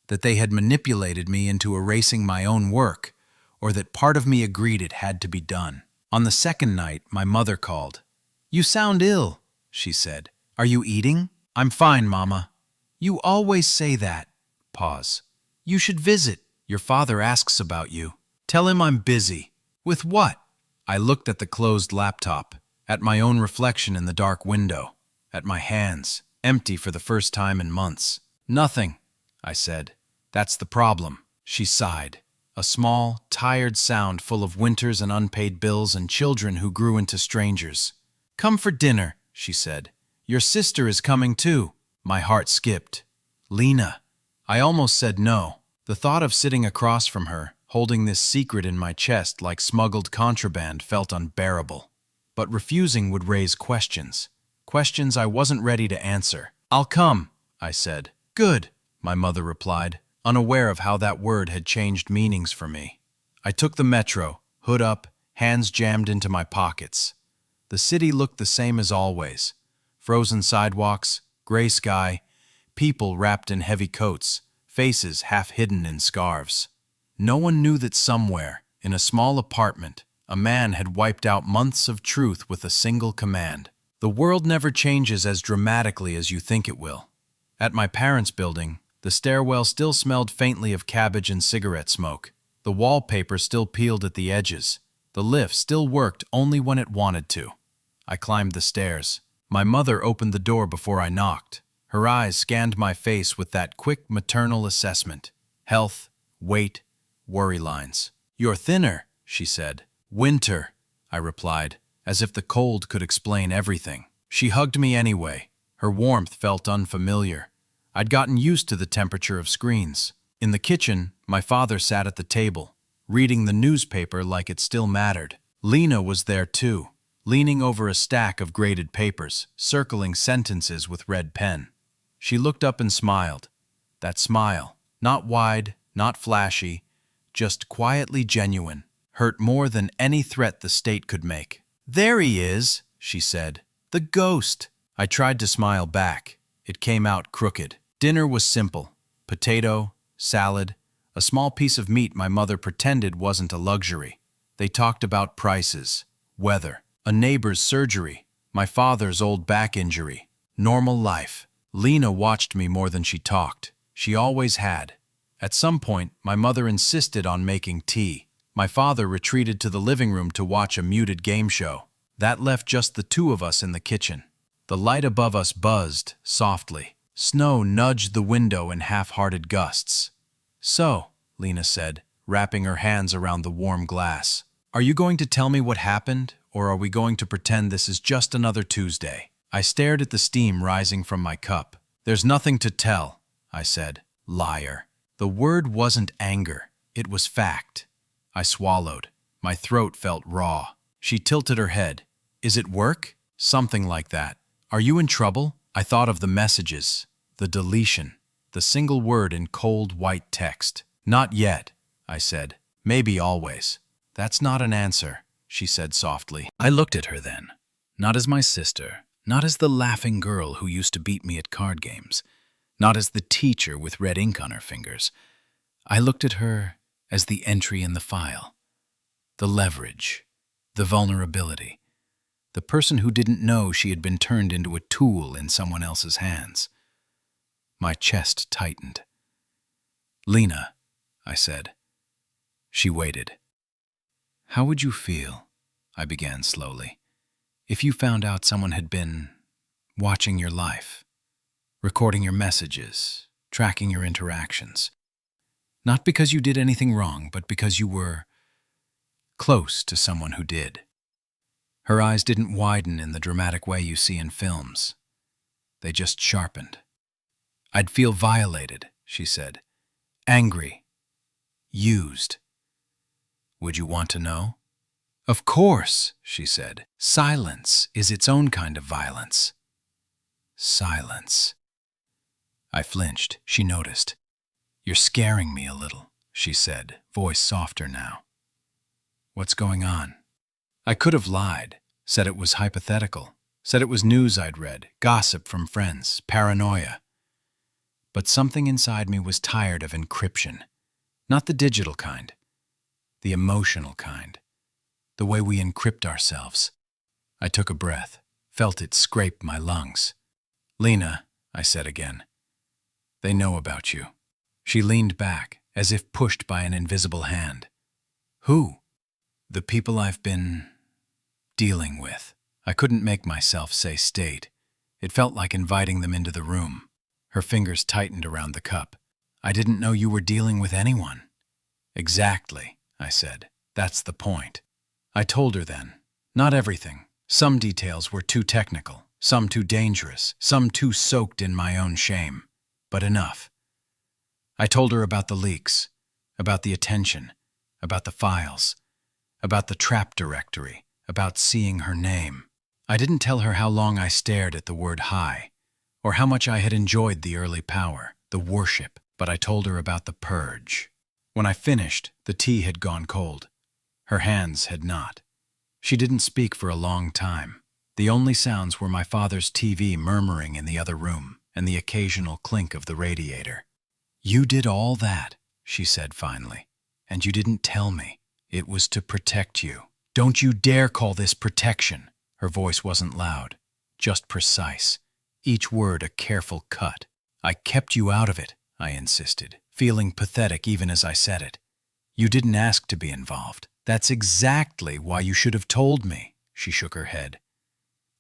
that they had manipulated me into erasing my own work, or that part of me agreed it had to be done. On the second night, my mother called. "You sound ill," she said. "Are you eating?" "I'm fine, Mama." "You always say that." Pause. "You should visit. Your father asks about you. Tell him I'm busy." "With what?" I looked at the closed laptop, at my own reflection in the dark window, at my hands, empty for the first time in months. "Nothing," I said. "That's the problem." She sighed. A small, tired sound full of winters and unpaid bills and children who grew into strangers. "Come for dinner," she said. "Your sister is coming too." My heart skipped. Lena. I almost said no. The thought of sitting across from her, holding this secret in my chest like smuggled contraband, felt unbearable. But refusing would raise questions. Questions I wasn't ready to answer. "I'll come," I said. "Good," my mother replied, unaware of how that word had changed meanings for me. I took the metro, hood up, hands jammed into my pockets. The city looked the same as always. Frozen sidewalks, gray sky, people wrapped in heavy coats, faces half hidden in scarves. No one knew that somewhere, in a small apartment, a man had wiped out months of truth with a single command. The world never changes as dramatically as you think it will. At my parents' building, the stairwell still smelled faintly of cabbage and cigarette smoke. The wallpaper still peeled at the edges. The lift still worked only when it wanted to. I climbed the stairs. My mother opened the door before I knocked. Her eyes scanned my face with that quick maternal assessment. Health, weight, worry lines. "You're thinner," she said. "Winter," I replied, as if the cold could explain everything. She hugged me anyway. Her warmth felt unfamiliar. I'd gotten used to the temperature of screens. In the kitchen, my father sat at the table, reading the newspaper like it still mattered. Lena was there too, leaning over a stack of graded papers, circling sentences with red pen. She looked up and smiled. That smile, not wide, not flashy, just quietly genuine, hurt more than any threat the state could make. "There he is," she said. "The ghost." I tried to smile back. It came out crooked. Dinner was simple. Potato, salad, a small piece of meat my mother pretended wasn't a luxury. They talked about prices, weather, a neighbor's surgery, my father's old back injury, normal life. Lena watched me more than she talked. She always had. At some point, my mother insisted on making tea. My father retreated to the living room to watch a muted game show. That left just the two of us in the kitchen. The light above us buzzed softly. Snow nudged the window in half-hearted gusts. "So," Lena said, wrapping her hands around the warm glass, "are you going to tell me what happened, or are we going to pretend this is just another Tuesday?" I stared at the steam rising from my cup. "There's nothing to tell," I said. Liar. The word wasn't anger. It was fact. I swallowed. My throat felt raw. She tilted her head. "Is it work?" "Something like that." "Are you in trouble?" I thought of the messages, the deletion, the single word in cold white text. "Not yet," I said. "Maybe always." "That's not an answer," she said softly. I looked at her then. Not as my sister, not as the laughing girl who used to beat me at card games, not as the teacher with red ink on her fingers. I looked at her as the entry in the file, the leverage, the vulnerability, the person who didn't know she had been turned into a tool in someone else's hands. My chest tightened. "Lena," I said. She waited. "How would you feel," I began slowly, "if you found out someone had been watching your life, recording your messages, tracking your interactions? Not because you did anything wrong, but because you were close to someone who did." Her eyes didn't widen in the dramatic way you see in films. They just sharpened. "I'd feel violated," she said. "Angry. Used. Would you want to know?" "Of course," she said. "Silence is its own kind of violence." Silence. I flinched. She noticed. "You're scaring me a little," she said, voice softer now. "What's going on?" I could have lied, said it was hypothetical, said it was news I'd read, gossip from friends, paranoia. But something inside me was tired of encryption. Not the digital kind, the emotional kind, the way we encrypt ourselves. I took a breath, felt it scrape my lungs. "Lena," I said again, "they know about you." She leaned back, as if pushed by an invisible hand. "Who?" "The people I've been dealing with." I couldn't make myself say state. It felt like inviting them into the room. Her fingers tightened around the cup. "I didn't know you were dealing with anyone." "Exactly," I said. "That's the point." I told her then. Not everything. Some details were too technical, some too dangerous, some too soaked in my own shame. But enough. I told her about the leaks, about the attention, about the files, about the trap directory, about seeing her name. I didn't tell her how long I stared at the word high, or how much I had enjoyed the early power, the worship, but I told her about the purge. When I finished, the tea had gone cold. Her hands had not. She didn't speak for a long time. The only sounds were my father's TV murmuring in the other room and the occasional clink of the radiator. "You did all that," she said finally, "and you didn't tell me. It was to protect you. Don't you dare call this protection." Her voice wasn't loud, just precise, each word a careful cut. "I kept you out of it," I insisted, feeling pathetic even as I said it. "You didn't ask to be involved. That's exactly why you should have told me." She shook her head.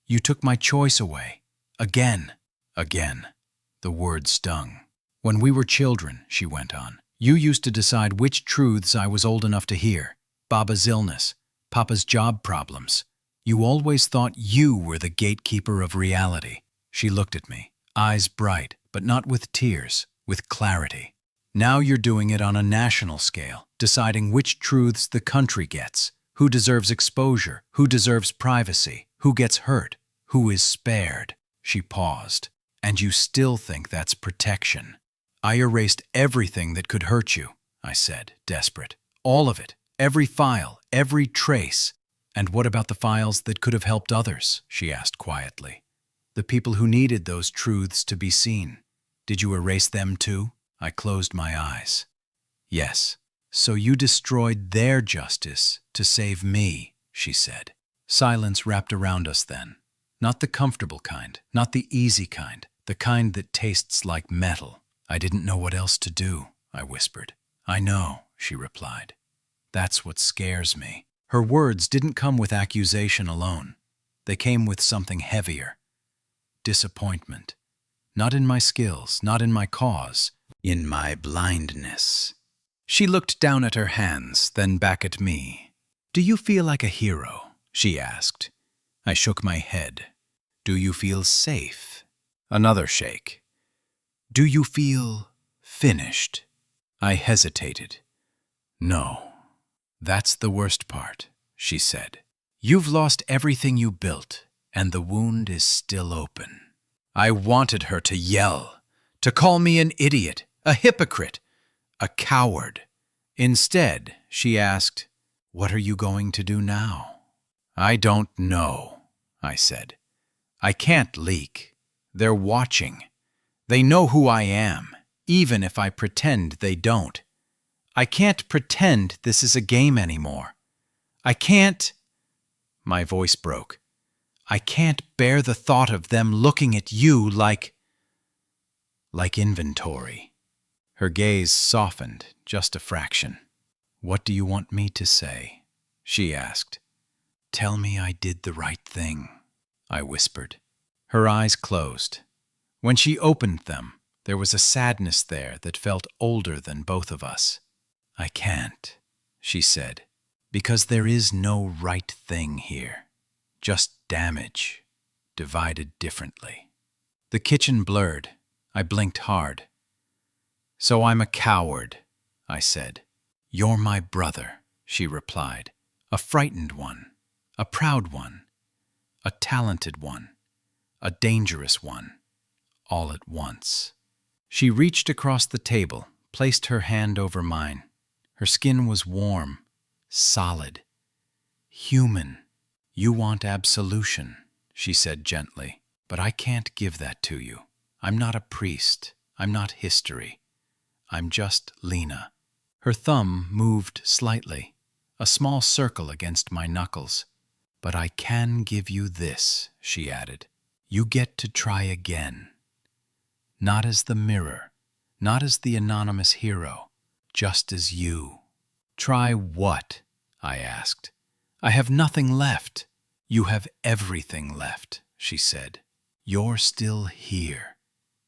"You took my choice away. Again." Again. The word stung. "When we were children," she went on, "you used to decide which truths I was old enough to hear. Baba's illness, Papa's job problems. You always thought you were the gatekeeper of reality." She looked at me, eyes bright, but not with tears, with clarity. "Now you're doing it on a national scale, deciding which truths the country gets, who deserves exposure, who deserves privacy, who gets hurt, who is spared." She paused. "And you still think that's protection?" "I erased everything that could hurt you," I said, desperate. "All of it. Every file, every trace." "And what about the files that could have helped others?" she asked quietly. "The people who needed those truths to be seen. Did you erase them too?" I closed my eyes. "Yes. So you destroyed their justice to save me," she said. Silence wrapped around us then. Not the comfortable kind, not the easy kind, the kind that tastes like metal. "I didn't know what else to do," I whispered. "I know," she replied. "That's what scares me." Her words didn't come with accusation alone. They came with something heavier. Disappointment. Not in my skills, not in my cause, in my blindness. She looked down at her hands, then back at me. "Do you feel like a hero?" she asked. I shook my head. "Do you feel safe?" Another shake. "Do you feel finished?" I hesitated. "No. That's the worst part," she said. "You've lost everything you built, and the wound is still open." I wanted her to yell, to call me an idiot, a hypocrite, a coward. Instead, she asked, "What are you going to do now?" "I don't know," I said. "I can't leak. They're watching. They know who I am, even if I pretend they don't. I can't pretend this is a game anymore. I can't—" My voice broke. "I can't bear the thought of them looking at you like inventory." Her gaze softened just a fraction. "What do you want me to say?" she asked. "Tell me I did the right thing," I whispered. Her eyes closed. When she opened them, there was a sadness there that felt older than both of us. "I can't," she said, "because there is no right thing here. Just damage, divided differently." The kitchen blurred. I blinked hard. "So I'm a coward," I said. "You're my brother," she replied. "A frightened one, a proud one, a talented one, a dangerous one, all at once." She reached across the table, placed her hand over mine. Her skin was warm, solid, human. "You want absolution," she said gently, "but I can't give that to you. I'm not a priest. I'm not history. I'm just Lena." Her thumb moved slightly, a small circle against my knuckles. "But I can give you this," she added. "You get to try again. Not as the mirror, not as the anonymous hero, just as you." "Try what?" I asked. "I have nothing left." "You have everything left," she said. "You're still here.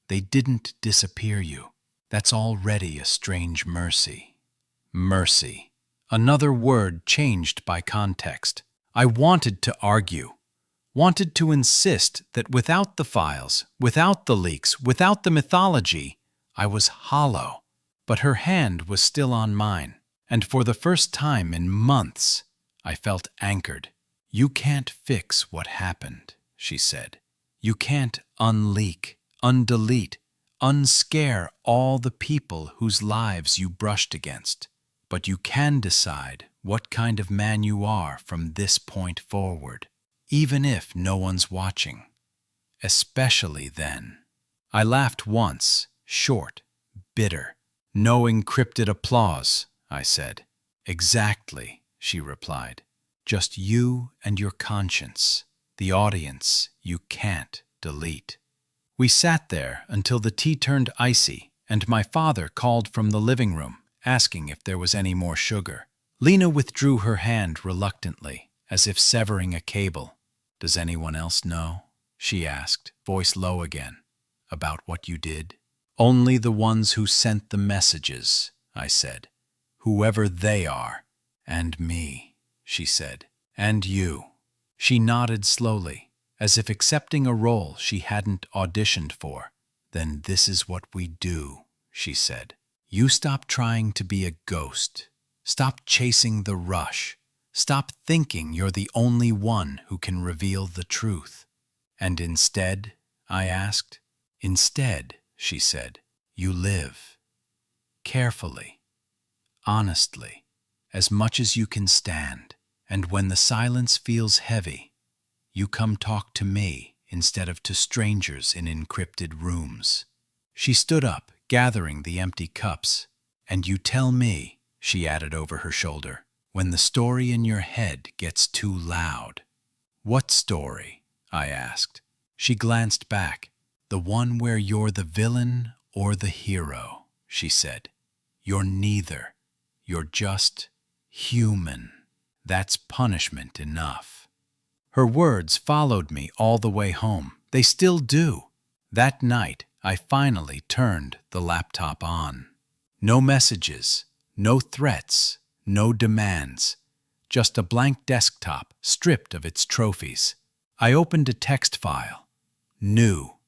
They didn't disappear you. That's already a strange mercy." Mercy. Another word changed by context. I wanted to argue, wanted to insist that without the files, without the leaks, without the mythology, I was hollow. But her hand was still on mine, and for the first time in months, I felt anchored. "You can't fix what happened," she said. "You can't unleak, undelete, unscare all the people whose lives you brushed against. But you can decide what kind of man you are from this point forward, even if no one's watching. Especially then." I laughed once, short, bitter. "No encrypted applause," I said. "Exactly," she replied. "Just you and your conscience, the audience you can't delete." We sat there until the tea turned icy and my father called from the living room, asking if there was any more sugar. Lena withdrew her hand reluctantly, as if severing a cable. "Does anyone else know?" she asked, voice low again. "About what you did?" "Only the ones who sent the messages," I said. "Whoever they are. And me," she said. "And you." She nodded slowly, as if accepting a role she hadn't auditioned for. "Then this is what we do," she said. "You stop trying to be a ghost. Stop chasing the rush. Stop thinking you're the only one who can reveal the truth." "And instead?" I asked. "Instead," she said, "you live. Carefully. Honestly. As much as you can stand. And when the silence feels heavy, you come talk to me instead of to strangers in encrypted rooms." She stood up, gathering the empty cups. "And you tell me," she added over her shoulder, "when the story in your head gets too loud." "What story?" I asked. She glanced back. "The one where you're the villain or the hero," she said. "You're neither. You're just human. That's punishment enough." Her words followed me all the way home. They still do. That night, I finally turned the laptop on. No messages, no threats, no demands. Just a blank desktop stripped of its trophies. I opened a text file. New.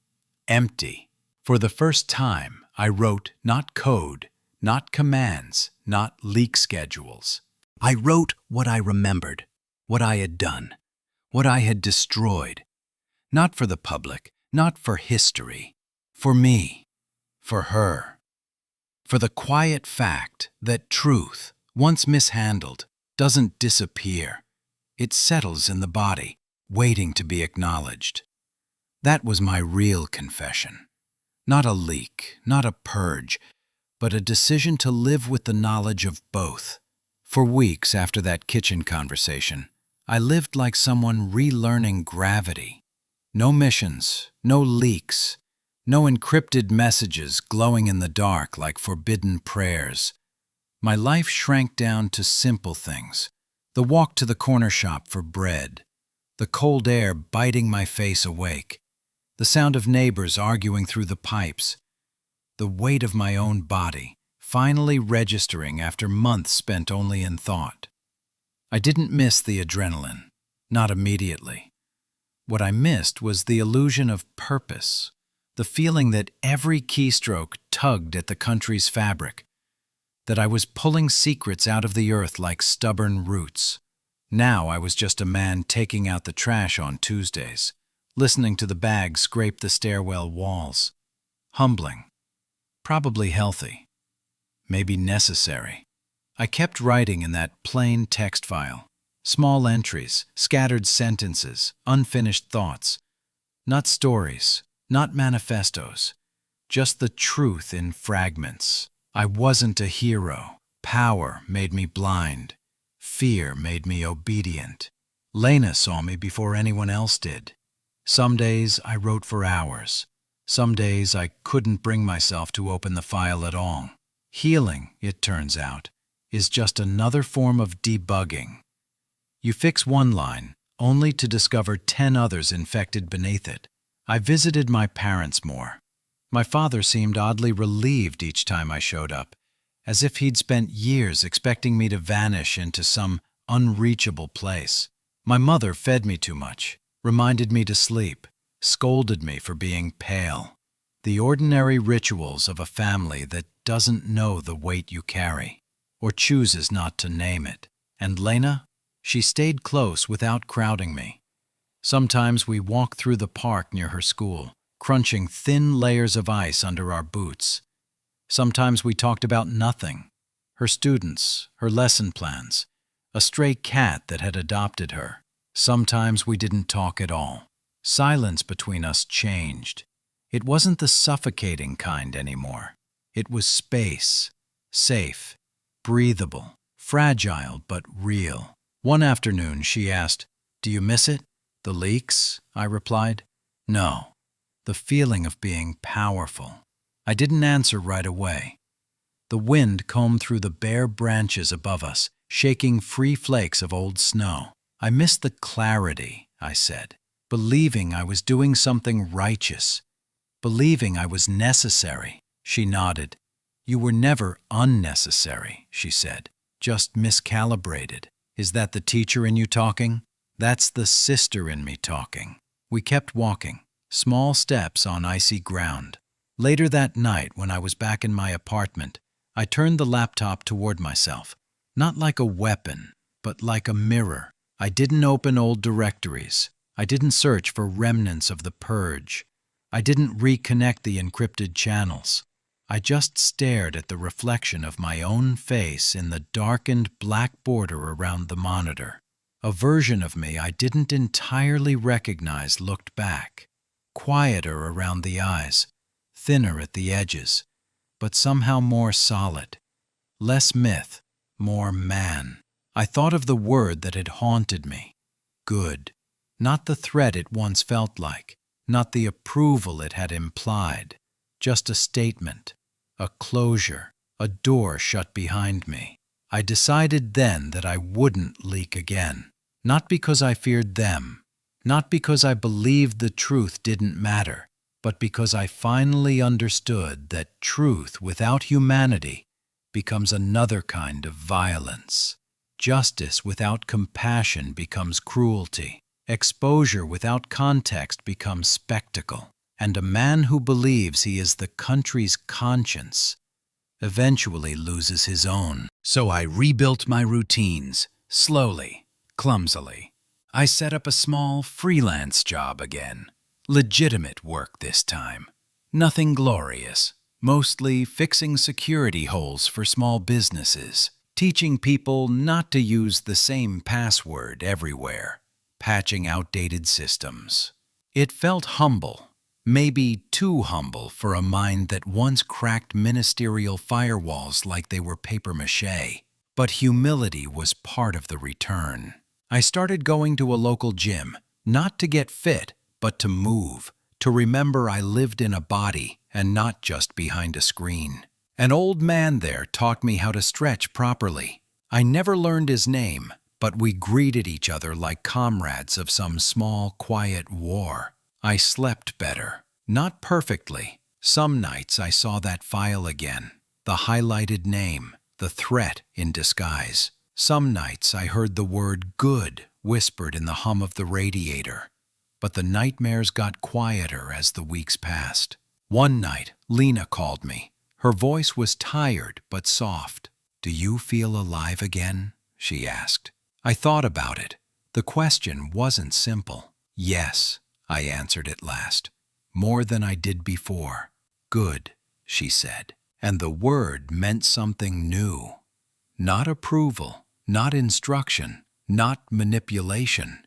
Empty. For the first time, I wrote not code, not commands, not leak schedules. I wrote what I remembered, what I had done, what I had destroyed. Not for the public, not for history. For me. For her. For the quiet fact that truth, once mishandled, doesn't disappear. It settles in the body, waiting to be acknowledged. That was my real confession. Not a leak, not a purge, but a decision to live with the knowledge of both. For weeks after that kitchen conversation, I lived like someone relearning gravity. No missions, no leaks, no encrypted messages glowing in the dark like forbidden prayers. My life shrank down to simple things. The walk to the corner shop for bread, the cold air biting my face awake, the sound of neighbors arguing through the pipes, the weight of my own body, finally registering after months spent only in thought. I didn't miss the adrenaline, not immediately. What I missed was the illusion of purpose, the feeling that every keystroke tugged at the country's fabric, that I was pulling secrets out of the earth like stubborn roots. Now I was just a man taking out the trash on Tuesdays, listening to the bags scrape the stairwell walls. Humbling. Probably healthy. Maybe necessary. I kept writing in that plain text file. Small entries, scattered sentences, unfinished thoughts. Not stories, not manifestos. Just the truth in fragments. I wasn't a hero. Power made me blind. Fear made me obedient. Lena saw me before anyone else did. Some days I wrote for hours. Some days I couldn't bring myself to open the file at all. Healing, it turns out, is just another form of debugging. You fix one line, only to discover 10 others infected beneath it. I visited my parents more. My father seemed oddly relieved each time I showed up, as if he'd spent years expecting me to vanish into some unreachable place. My mother fed me too much, reminded me to sleep, scolded me for being pale. The ordinary rituals of a family that doesn't know the weight you carry, or chooses not to name it. And Lena? She stayed close without crowding me. Sometimes we walked through the park near her school, crunching thin layers of ice under our boots. Sometimes we talked about nothing: her students, her lesson plans, a stray cat that had adopted her. Sometimes we didn't talk at all. Silence between us changed. It wasn't the suffocating kind anymore. It was space, safe, breathable, fragile but real. One afternoon she asked, "Do you miss it? The leaks?" I replied, "No. The feeling of being powerful." I didn't answer right away. The wind combed through the bare branches above us, shaking free flakes of old snow. "I miss the clarity," I said, "believing I was doing something righteous, believing I was necessary." She nodded. "You were never unnecessary," she said, "just miscalibrated." "Is that the teacher in you talking?" "That's the sister in me talking." We kept walking, small steps on icy ground. Later that night, when I was back in my apartment, I turned the laptop toward myself, not like a weapon, but like a mirror. I didn't open old directories. I didn't search for remnants of the purge. I didn't reconnect the encrypted channels. I just stared at the reflection of my own face in the darkened black border around the monitor. A version of me I didn't entirely recognize looked back, quieter around the eyes, thinner at the edges, but somehow more solid. Less myth, more man. I thought of the word that had haunted me: good. Not the threat it once felt like, not the approval it had implied, just a statement, a closure, a door shut behind me. I decided then that I wouldn't leak again, not because I feared them, not because I believed the truth didn't matter, but because I finally understood that truth without humanity becomes another kind of violence. Justice without compassion becomes cruelty. Exposure without context becomes spectacle. And a man who believes he is the country's conscience eventually loses his own. So I rebuilt my routines, slowly, clumsily. I set up a small freelance job again. Legitimate work this time. Nothing glorious. Mostly fixing security holes for small businesses. Teaching people not to use the same password everywhere. Patching outdated systems. It felt humble. Maybe too humble for a mind that once cracked ministerial firewalls like they were papier-mâché. But humility was part of the return. I started going to a local gym, not to get fit, but to move, to remember I lived in a body and not just behind a screen. An old man there taught me how to stretch properly. I never learned his name, but we greeted each other like comrades of some small, quiet war. I slept better. Not perfectly. Some nights I saw that file again, the highlighted name, the threat in disguise. Some nights I heard the word good whispered in the hum of the radiator. But the nightmares got quieter as the weeks passed. One night, Lena called me. Her voice was tired but soft. "Do you feel alive again?" she asked. I thought about it. The question wasn't simple. "Yes," I answered at last. "More than I did before." "Good," she said. And the word meant something new. Not approval, not instruction, not manipulation.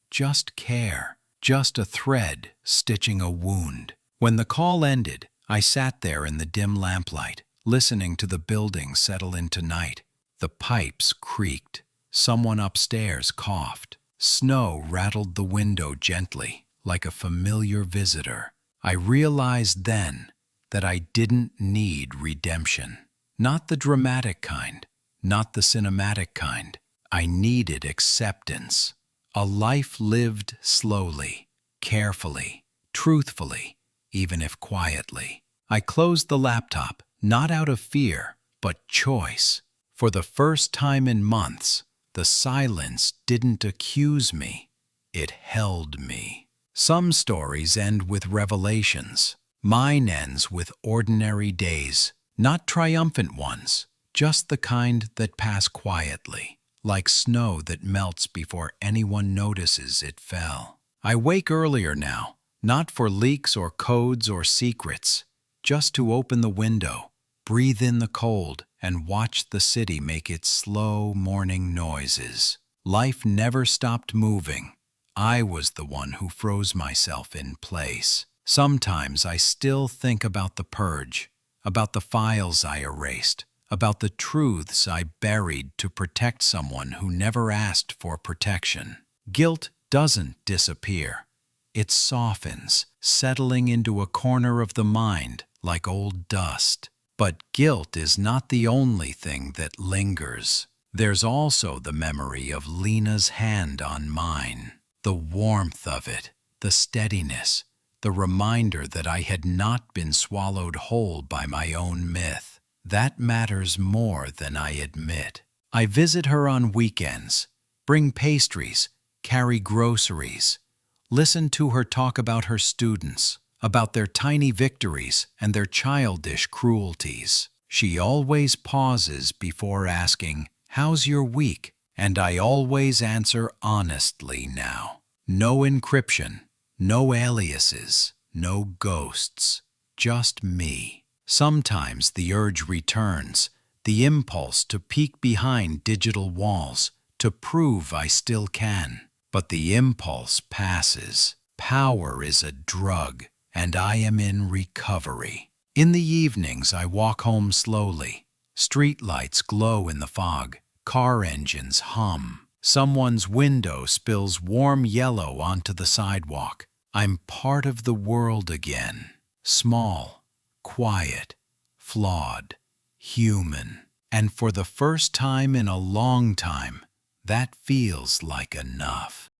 Just care, just a thread stitching a wound. When the call ended, I sat there in the dim lamplight, listening to the building settle into night. The pipes creaked. Someone upstairs coughed. Snow rattled the window gently, like a familiar visitor. I realized then that I didn't need redemption. Not the dramatic kind, not the cinematic kind. I needed acceptance. A life lived slowly, carefully, truthfully, even if quietly. I closed the laptop, not out of fear, but choice. For the first time in months, the silence didn't accuse me. It held me. Some stories end with revelations. Mine ends with ordinary days, not triumphant ones, just the kind that pass quietly, like snow that melts before anyone notices it fell. I wake earlier now, not for leaks or codes or secrets, just to open the window, breathe in the cold, and watch the city make its slow morning noises. Life never stopped moving. I was the one who froze myself in place. Sometimes I still think about the purge, about the files I erased, about the truths I buried to protect someone who never asked for protection. Guilt doesn't disappear. It softens, settling into a corner of the mind like old dust. But guilt is not the only thing that lingers. There's also the memory of Lena's hand on mine, the warmth of it, the steadiness, the reminder that I had not been swallowed whole by my own myth. That matters more than I admit. I visit her on weekends, bring pastries, carry groceries, listen to her talk about her students, about their tiny victories and their childish cruelties. She always pauses before asking, "How's your week?" And I always answer honestly now. No encryption, no aliases, no ghosts, just me. Sometimes the urge returns, the impulse to peek behind digital walls, to prove I still can. But the impulse passes. Power is a drug, and I am in recovery. In the evenings, I walk home slowly. Street lights glow in the fog. Car engines hum. Someone's window spills warm yellow onto the sidewalk. I'm part of the world again. Small, quiet, flawed, human. And for the first time in a long time, that feels like enough.